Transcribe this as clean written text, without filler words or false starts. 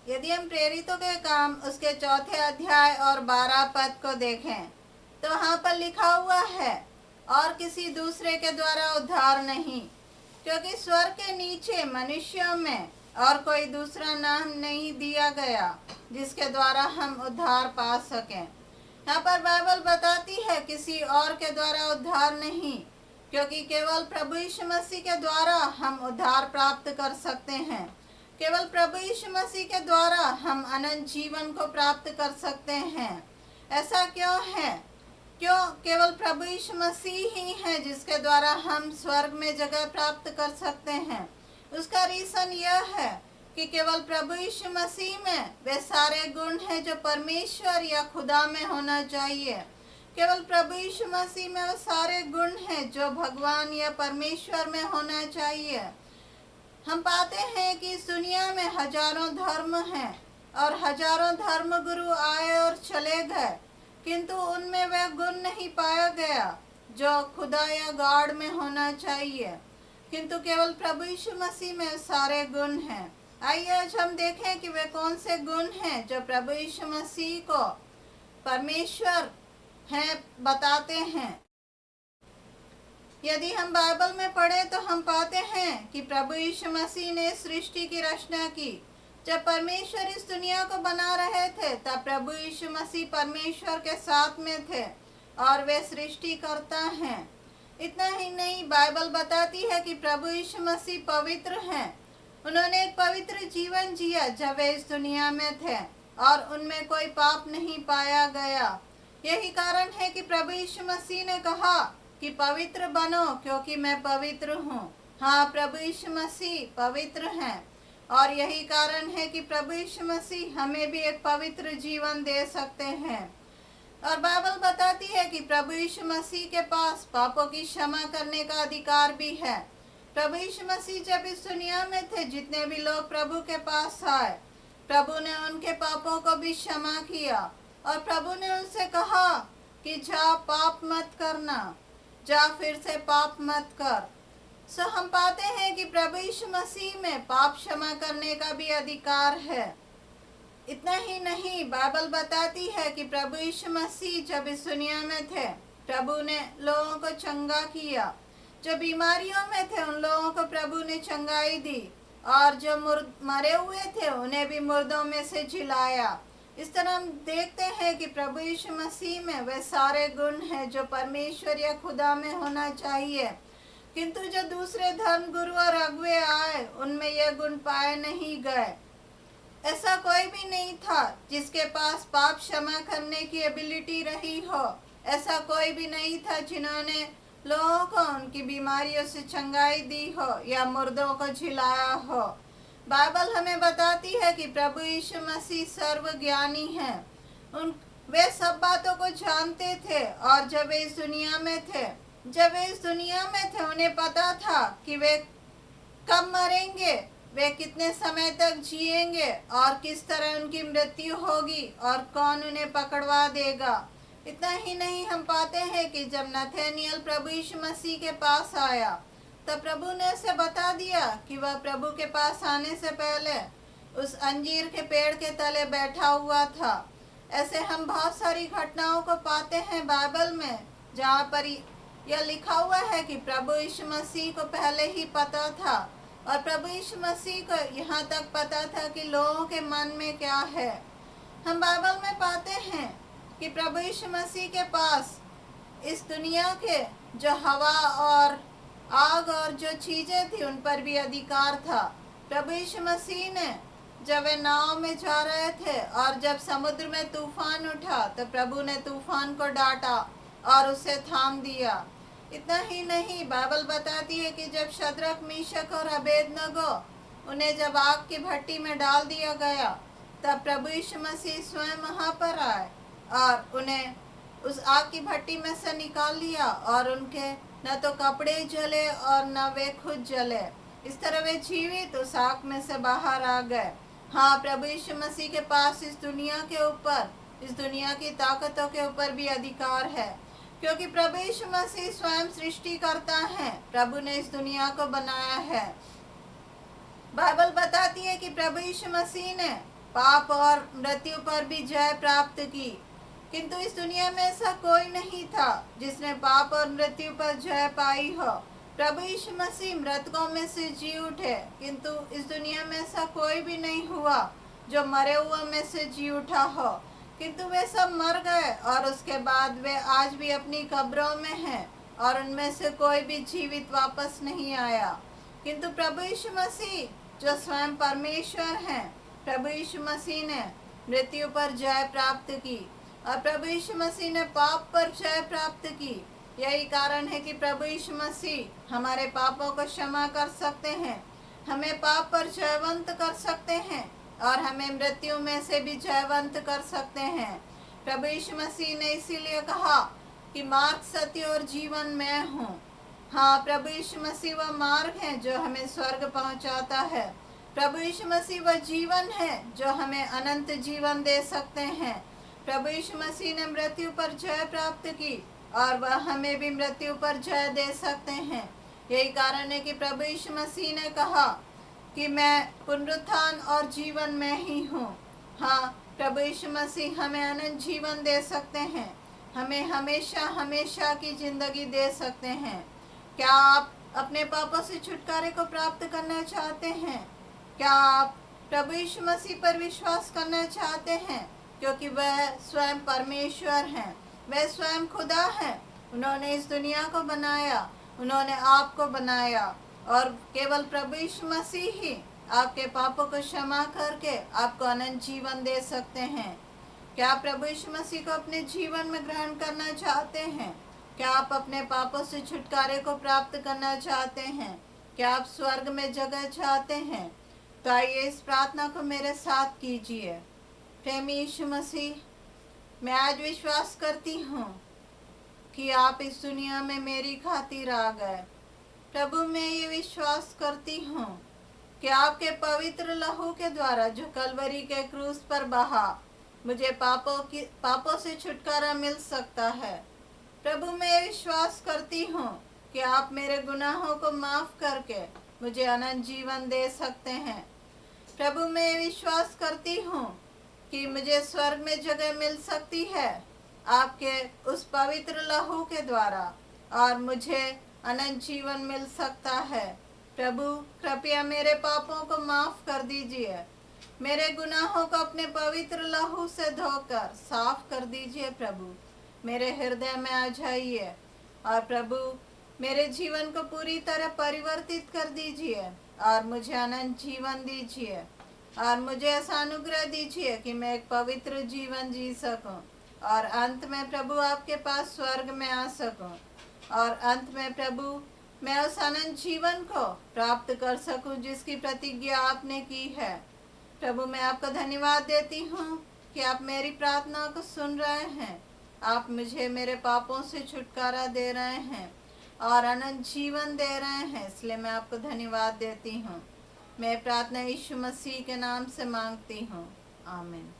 यदि हम प्रेरितों के काम उसके 4 अध्याय और 12 पद को देखें तो वहाँ पर लिखा हुआ है, और किसी दूसरे के द्वारा उद्धार नहीं, क्योंकि स्वर्ग के नीचे मनुष्यों में और कोई दूसरा नाम नहीं दिया गया जिसके द्वारा हम उद्धार पा सकें। यहाँ पर बाइबल बताती है किसी और के द्वारा उद्धार नहीं, क्योंकि केवल प्रभु यीशु मसीह के द्वारा हम उद्धार प्राप्त कर सकते हैं। केवल प्रभु यीशु मसीह के द्वारा हम अनंत जीवन को प्राप्त कर सकते हैं। ऐसा क्यों है? क्यों केवल प्रभु यीशु मसीह ही है जिसके द्वारा हम स्वर्ग में जगह प्राप्त कर सकते हैं? उसका रीज़न यह है कि केवल प्रभु यीशु मसीह में वे सारे गुण हैं जो परमेश्वर या खुदा में होना चाहिए। केवल प्रभु यीशु मसीह में वो सारे गुण हैं जो भगवान या परमेश्वर में होना चाहिए। हम पाते हैं कि इस दुनिया में हजारों धर्म हैं और हजारों धर्म गुरु आए और चले गए, किंतु उनमें वह गुण नहीं पाया गया जो खुदा या गॉड में होना चाहिए। किंतु केवल प्रभु यीशु मसीह में सारे गुण हैं। आइए आज हम देखें कि वे कौन से गुण हैं जो प्रभु यीशु मसीह को परमेश्वर हैं बताते हैं। यदि हम बाइबल में पढ़े तो हम पाते हैं कि प्रभु यीशु मसीह ने सृष्टि की रचना की। जब परमेश्वर इस दुनिया को बना रहे थे तब प्रभु यीशु मसीह परमेश्वर के साथ में थे और वे सृष्टि करता हैं। इतना ही नहीं, बाइबल बताती है कि प्रभु यीशु मसीह पवित्र हैं। उन्होंने एक पवित्र जीवन जिया जब वे इस दुनिया में थे और उनमें कोई पाप नहीं पाया गया। यही कारण है कि प्रभु यीशु मसीह ने कहा कि पवित्र बनो क्योंकि मैं पवित्र हूँ। हाँ, प्रभु यीशु मसीह पवित्र हैं और यही कारण है कि प्रभु यीशु मसीह हमें भी एक पवित्र जीवन दे सकते हैं। और बाइबल बताती है कि प्रभु यीशु मसीह के पास पापों की क्षमा करने का अधिकार भी है। प्रभु यीशु मसीह जब इस दुनिया में थे, जितने भी लोग प्रभु के पास आए, प्रभु ने उनके पापों को भी क्षमा किया और प्रभु ने उनसे कहा कि जा पाप मत करना, जा फिर से पाप मत कर। सो हम पाते हैं कि प्रभु यीशु मसीह में पाप क्षमा करने का भी अधिकार है। इतना ही नहीं, बाइबल बताती है कि प्रभु यीशु मसीह जब इस दुनिया में थे, प्रभु ने लोगों को चंगा किया। जो बीमारियों में थे उन लोगों को प्रभु ने चंगाई दी और जो मरे हुए थे उन्हें भी मुर्दों में से जिलाया। इस तरह हम देखते हैं कि प्रभु यीशु मसीह में वे सारे गुण हैं जो परमेश्वर या खुदा में होना चाहिए। किंतु जो दूसरे धर्म गुरु और अगुवे आए उनमें यह गुण पाए नहीं गए। ऐसा कोई भी नहीं था जिसके पास पाप क्षमा करने की एबिलिटी रही हो। ऐसा कोई भी नहीं था जिन्होंने लोगों को उनकी बीमारियों से चंगाई दी हो या मुर्दों को जिलाया हो। बाइबल हमें बताती है कि प्रभु यीशु मसीह सर्वज्ञानी हैं। वे सब बातों को जानते थे और जब वे इस दुनिया में थे उन्हें पता था कि वे कब मरेंगे, वे कितने समय तक जिएंगे और किस तरह उनकी मृत्यु होगी और कौन उन्हें पकड़वा देगा। इतना ही नहीं, हम पाते हैं कि जब नथानिएल प्रभु यीशु मसीह के पास आया तब प्रभु ने उसे बता दिया कि वह प्रभु के पास आने से पहले उस अंजीर के पेड़ के तले बैठा हुआ था। ऐसे हम बहुत सारी घटनाओं को पाते हैं बाइबल में जहाँ पर यह लिखा हुआ है कि प्रभु यीशु मसीह को पहले ही पता था और प्रभु यीशु मसीह को यहाँ तक पता था कि लोगों के मन में क्या है। हम बाइबल में पाते हैं कि प्रभु यीशु मसीह के पास इस दुनिया के जो हवा और आग और जो चीज़ें थी उन पर भी अधिकार था। प्रभु यीशु मसीह ने जब वे नाव में जा रहे थे और जब समुद्र में तूफान उठा तो प्रभु ने तूफान को डांटा और उसे थाम दिया। इतना ही नहीं, बाइबल बताती है कि जब शद्रक, मीशक और अबेदनगो उन्हें जब आग की भट्टी में डाल दिया गया तब प्रभु यीशु मसीह स्वयं वहाँ पर आए और उन्हें उस आग की भट्टी में से निकाल लिया और उनके न तो कपड़े जले और न वे खुद जले। इस तरह वे जीवित उस आग में से बाहर आ गए। हाँ, प्रभु यीशु मसीह के पास इस दुनिया के ऊपर, इस दुनिया की ताकतों के ऊपर भी अधिकार है, क्योंकि प्रभु यीशु मसीह स्वयं सृष्टि करता है। प्रभु ने इस दुनिया को बनाया है। बाइबल बताती है कि प्रभु यीशु मसीह ने पाप और मृत्यु पर भी जय प्राप्त की। किंतु इस दुनिया में ऐसा कोई नहीं था जिसने पाप और मृत्यु पर जय पाई हो। प्रभु यीशु मसीह मृतकों में से जी उठे, किंतु इस दुनिया में ऐसा कोई भी नहीं हुआ जो मरे हुए में से जी उठा हो, किंतु वे सब मर गए और उसके बाद वे आज भी अपनी कब्रों में हैं और उनमें से कोई भी जीवित वापस नहीं आया। किंतु प्रभु यीशु मसीह जो स्वयं परमेश्वर हैं, प्रभु यीशु मसीह ने मृत्यु पर जय प्राप्त की और प्रभु यीशु मसीह ने पाप पर जय प्राप्त की। यही कारण है कि प्रभु यीशु मसीह हमारे पापों को क्षमा कर सकते हैं, हमें पाप पर जयवंत कर सकते हैं और हमें मृत्यु में से भी जयवंत कर सकते हैं। प्रभु यीशु मसीह ने इसीलिए कहा कि मार्ग, सत्य और जीवन मैं हूँ। हाँ, प्रभु यीशु मसीह वह मार्ग है जो हमें स्वर्ग पहुँचाता है। प्रभु यीशु मसीह वह जीवन है जो हमें अनंत जीवन दे सकते हैं। प्रभु यीशु मसीह ने मृत्यु पर जय प्राप्त की और वह हमें भी मृत्यु पर जय दे सकते हैं। यही कारण है कि प्रभु यीशु मसीह ने कहा कि मैं पुनरुत्थान और जीवन में ही हूँ। हाँ, प्रभु यीशु मसीह हमें अनंत जीवन दे सकते हैं, हमें हमेशा हमेशा की जिंदगी दे सकते हैं। क्या आप अपने पापों से छुटकारे को प्राप्त करना चाहते हैं? क्या आप प्रभु यीशु मसीह पर विश्वास करना चाहते हैं? क्योंकि वह स्वयं परमेश्वर हैं, वह स्वयं खुदा हैं। उन्होंने इस दुनिया को बनाया, उन्होंने आपको बनाया और केवल प्रभु यीशु मसीह ही आपके पापों को क्षमा करके आपको अनंत जीवन दे सकते हैं। क्या आप प्रभु यीशु मसीह को अपने जीवन में ग्रहण करना चाहते हैं? क्या आप अपने पापों से छुटकारे को प्राप्त करना चाहते हैं? क्या आप स्वर्ग में जगह चाहते हैं? तो आइए इस प्रार्थना को मेरे साथ कीजिए। प्रेमी यीशु मसीह, मैं आज विश्वास करती हूँ कि आप इस दुनिया में मेरी खातिर आ गए। प्रभु, मैं ये विश्वास करती हूँ कि आपके पवित्र लहू के द्वारा जो कलवरी के क्रूस पर बहा, मुझे पापों से छुटकारा मिल सकता है। प्रभु, मैं विश्वास करती हूँ कि आप मेरे गुनाहों को माफ करके मुझे अनंत जीवन दे सकते हैं। प्रभु, मैं विश्वास करती हूँ कि मुझे स्वर्ग में जगह मिल सकती है आपके उस पवित्र लहू के द्वारा और मुझे अनंत जीवन मिल सकता है। प्रभु, कृपया मेरे पापों को माफ कर दीजिए, मेरे गुनाहों को अपने पवित्र लहू से धोकर साफ कर दीजिए। प्रभु, मेरे हृदय में आ जाइए और प्रभु मेरे जीवन को पूरी तरह परिवर्तित कर दीजिए और मुझे अनंत जीवन दीजिए और मुझे ऐसा अनुग्रह दीजिए कि मैं एक पवित्र जीवन जी सकूं और अंत में प्रभु आपके पास स्वर्ग में आ सकूं और अंत में प्रभु मैं उस अनंत जीवन को प्राप्त कर सकूं जिसकी प्रतिज्ञा आपने की है। प्रभु, मैं आपको धन्यवाद देती हूँ कि आप मेरी प्रार्थना को सुन रहे हैं, आप मुझे मेरे पापों से छुटकारा दे रहे हैं और अनंत जीवन दे रहे हैं, इसलिए मैं आपको धन्यवाद देती हूँ। मैं प्रार्थना यीशु मसीह के नाम से मांगती हूँ, आमीन।